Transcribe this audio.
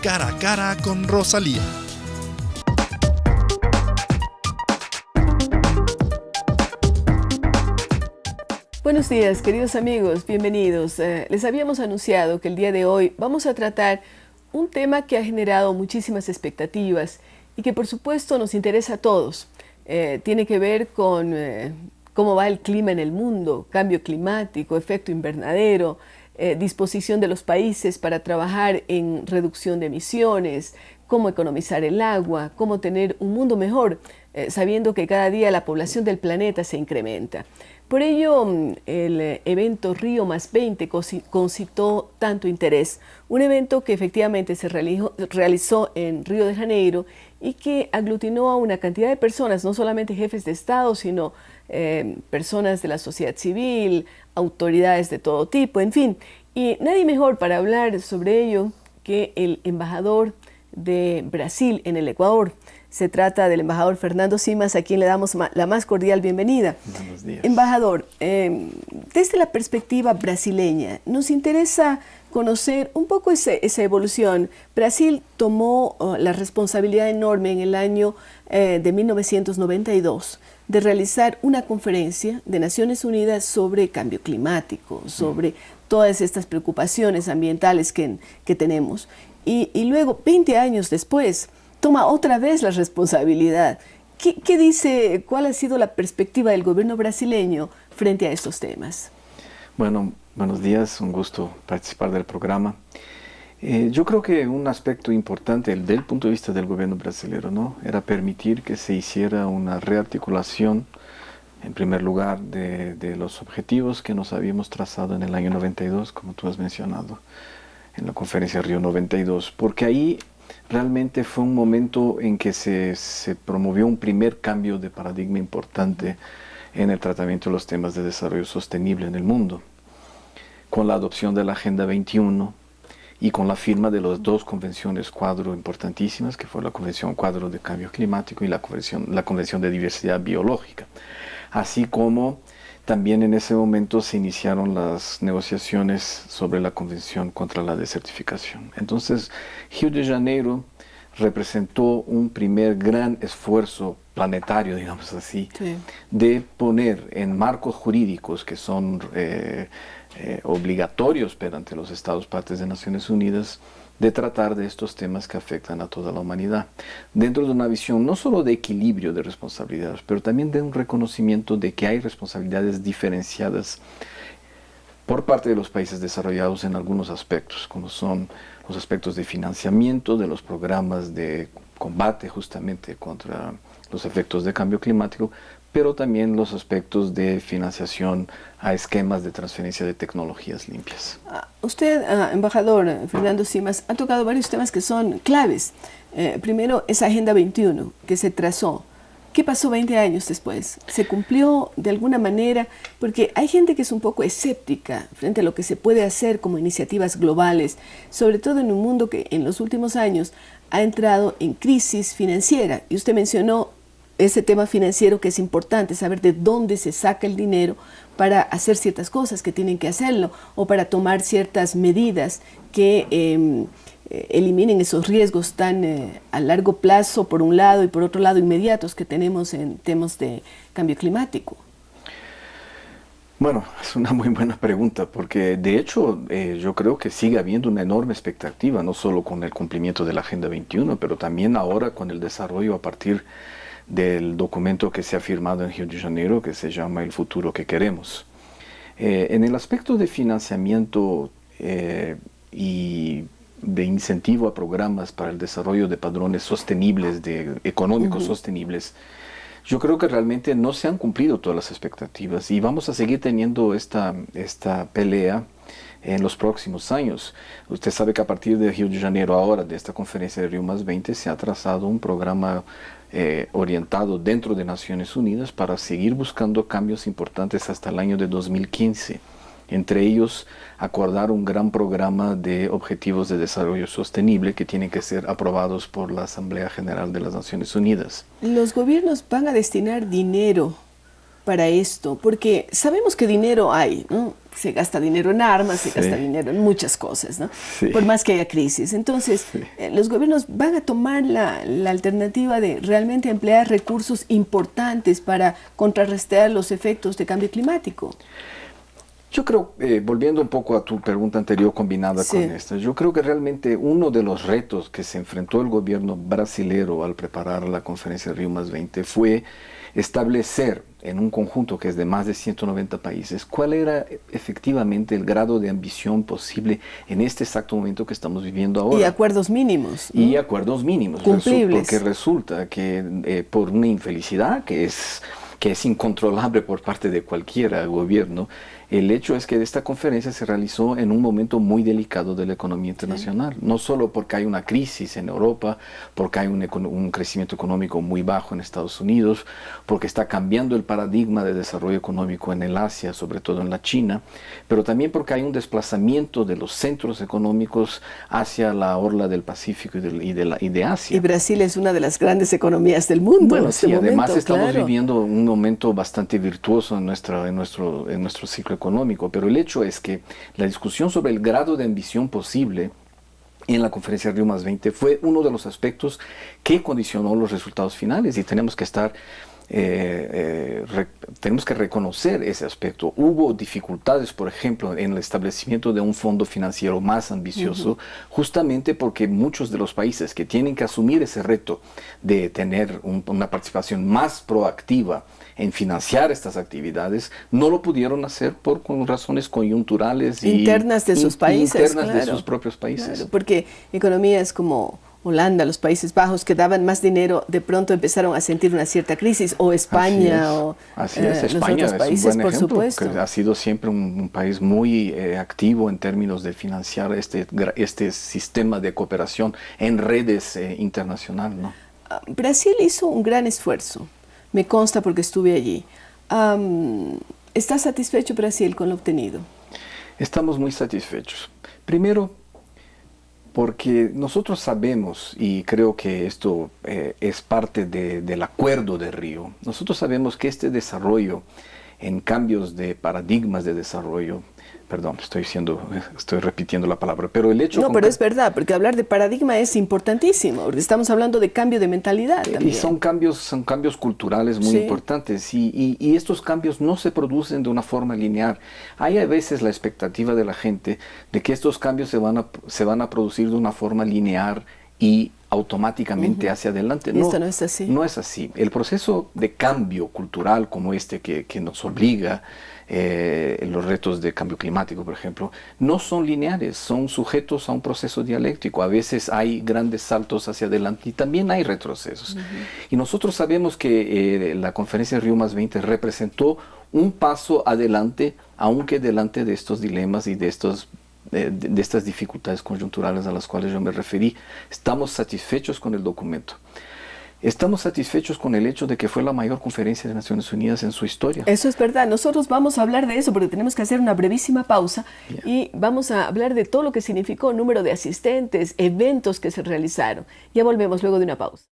Cara a Cara con Rosalía. Buenos días, queridos amigos, bienvenidos. Les habíamos anunciado que el día de hoy vamos a tratar un tema que ha generado muchísimas expectativas y que por supuesto nos interesa a todos. Tiene que ver con cómo va el clima en el mundo, cambio climático, efecto invernadero, disposición de los países para trabajar en reducción de emisiones, cómo economizar el agua, cómo tener un mundo mejor, sabiendo que cada día la población del planeta se incrementa. Por ello, el evento Río +20 concitó tanto interés. Un evento que efectivamente se realizó en Río de Janeiro y que aglutinó a una cantidad de personas, no solamente jefes de Estado, sino personas de la sociedad civil, autoridades de todo tipo, en fin. Y nadie mejor para hablar sobre ello que el embajador de Brasil en el Ecuador. Se trata del embajador Fernando Simas, a quien le damos la más cordial bienvenida. Buenos días. Embajador, desde la perspectiva brasileña, nos interesa conocer un poco esa evolución. Brasil tomó la responsabilidad enorme en el año de 1992 de realizar una conferencia de Naciones Unidas sobre cambio climático, sobre todas estas preocupaciones ambientales que tenemos. Y luego, 20 años después, toma otra vez la responsabilidad. ¿Qué dice, cuál ha sido la perspectiva del gobierno brasileño frente a estos temas? Bueno, buenos días, un gusto participar del programa. Yo creo que un aspecto importante desde el punto de vista del gobierno brasileño, ¿no?, era permitir que se hiciera una rearticulación, en primer lugar, de los objetivos que nos habíamos trazado en el año 92, como tú has mencionado, en la conferencia Río 92, porque ahí realmente fue un momento en que se promovió un primer cambio de paradigma importante en el tratamiento de los temas de desarrollo sostenible en el mundo, con la adopción de la Agenda 21 y con la firma de las dos convenciones cuadro importantísimas, que fue la Convención Cuadro de Cambio Climático y la Convención de Diversidad Biológica, así como también en ese momento se iniciaron las negociaciones sobre la Convención contra la Desertificación. Entonces, Río de Janeiro representó un primer gran esfuerzo planetario, digamos así, sí, de poner en marcos jurídicos que son obligatorios ante los Estados partes de Naciones Unidas, de tratar de estos temas que afectan a toda la humanidad, dentro de una visión no solo de equilibrio de responsabilidades, pero también de un reconocimiento de que hay responsabilidades diferenciadas por parte de los países desarrollados en algunos aspectos, como son los aspectos de financiamiento de los programas de combate justamente contra los efectos de cambio climático, pero también los aspectos de financiación a esquemas de transferencia de tecnologías limpias. Usted, embajador Fernando Simas, ha tocado varios temas que son claves. Primero, esa Agenda 21 que se trazó. ¿Qué pasó 20 años después? ¿Se cumplió de alguna manera? Porque hay gente que es un poco escéptica frente a lo que se puede hacer como iniciativas globales, sobre todo en un mundo que en los últimos años ha entrado en crisis financiera. Y usted mencionó ese tema financiero, que es importante saber de dónde se saca el dinero para hacer ciertas cosas que tienen que hacerlo o para tomar ciertas medidas que eliminen esos riesgos tan a largo plazo por un lado y por otro lado inmediatos que tenemos en temas de cambio climático. Bueno, es una muy buena pregunta porque de hecho yo creo que sigue habiendo una enorme expectativa, no solo con el cumplimiento de la Agenda 21, pero también ahora con el desarrollo a partir del documento que se ha firmado en Río de Janeiro, que se llama El futuro que queremos. En el aspecto de financiamiento y de incentivo a programas para el desarrollo de padrones sostenibles, económicos sostenibles, yo creo que realmente no se han cumplido todas las expectativas y vamos a seguir teniendo esta pelea en los próximos años. Usted sabe que a partir de Río de Janeiro ahora, de esta conferencia de Río +20, se ha trazado un programa orientado dentro de Naciones Unidas para seguir buscando cambios importantes hasta el año de 2015. Entre ellos, acordar un gran programa de objetivos de desarrollo sostenible que tienen que ser aprobados por la Asamblea General de las Naciones Unidas. Los gobiernos van a destinar dinero para esto, porque sabemos que dinero hay, ¿no? se gasta dinero en armas, se Sí. gasta dinero en muchas cosas, ¿no? Sí. Por más que haya crisis. Entonces, Sí. los gobiernos van a tomar la alternativa de realmente emplear recursos importantes para contrarrestar los efectos de cambio climático. Yo creo, volviendo un poco a tu pregunta anterior combinada Sí. con esta, yo creo que realmente uno de los retos que se enfrentó el gobierno brasilero al preparar la conferencia Río +20 fue establecer en un conjunto que es de más de 190 países cuál era efectivamente el grado de ambición posible en este exacto momento que estamos viviendo ahora. Y acuerdos mínimos, ¿no? Y acuerdos mínimos. Cumplibles. Porque resulta que por una infelicidad que es incontrolable por parte de cualquier gobierno, el hecho es que esta conferencia se realizó en un momento muy delicado de la economía internacional. No solo porque hay una crisis en Europa, porque hay un crecimiento económico muy bajo en Estados Unidos, porque está cambiando el paradigma de desarrollo económico en el Asia, sobre todo en la China, pero también porque hay un desplazamiento de los centros económicos hacia la orla del Pacífico y de Asia. Y Brasil es una de las grandes economías del mundo Bueno, en este sí, momento, además estamos claro. viviendo un momento bastante virtuoso en nuestro ciclo económico, pero el hecho es que la discusión sobre el grado de ambición posible en la conferencia Río +20 fue uno de los aspectos que condicionó los resultados finales y tenemos que estar tenemos que reconocer ese aspecto. Hubo dificultades, por ejemplo, en el establecimiento de un fondo financiero más ambicioso, justamente porque muchos de los países que tienen que asumir ese reto de tener una participación más proactiva en financiar estas actividades, no lo pudieron hacer por razones coyunturales internas de sus países, internas de claro. sus propios países. Claro, porque economías como Holanda, los Países Bajos, que daban más dinero, de pronto empezaron a sentir una cierta crisis, o España, o España los otros países, es un buen por ejemplo, supuesto. que ha sido siempre un país muy activo en términos de financiar este sistema de cooperación en redes internacional, ¿no? Brasil hizo un gran esfuerzo, me consta porque estuve allí. ¿Está satisfecho Brasil con lo obtenido? Estamos muy satisfechos. Primero, porque nosotros sabemos, y creo que esto es parte del acuerdo de Río, nosotros sabemos que este desarrollo en cambios de paradigmas de desarrollo, perdón, estoy repitiendo la palabra, pero el hecho... No, pero es verdad, porque hablar de paradigma es importantísimo, porque estamos hablando de cambio de mentalidad también. Y son cambios culturales muy importantes, y estos cambios no se producen de una forma lineal. Hay a veces la expectativa de la gente de que estos cambios se van a producir de una forma lineal y automáticamente hacia adelante. No, esto no es así. No es así. El proceso de cambio cultural como este que nos obliga, los retos de cambio climático, por ejemplo, no son lineales, son sujetos a un proceso dialéctico. A veces hay grandes saltos hacia adelante y también hay retrocesos. Y nosotros sabemos que la conferencia Río +20 representó un paso adelante, aunque delante de estos dilemas y de estas dificultades coyunturales a las cuales yo me referí. Estamos satisfechos con el documento. Estamos satisfechos con el hecho de que fue la mayor conferencia de Naciones Unidas en su historia. Eso es verdad. Nosotros vamos a hablar de eso porque tenemos que hacer una brevísima pausa y vamos a hablar de todo lo que significó, número de asistentes, eventos que se realizaron. Ya volvemos luego de una pausa.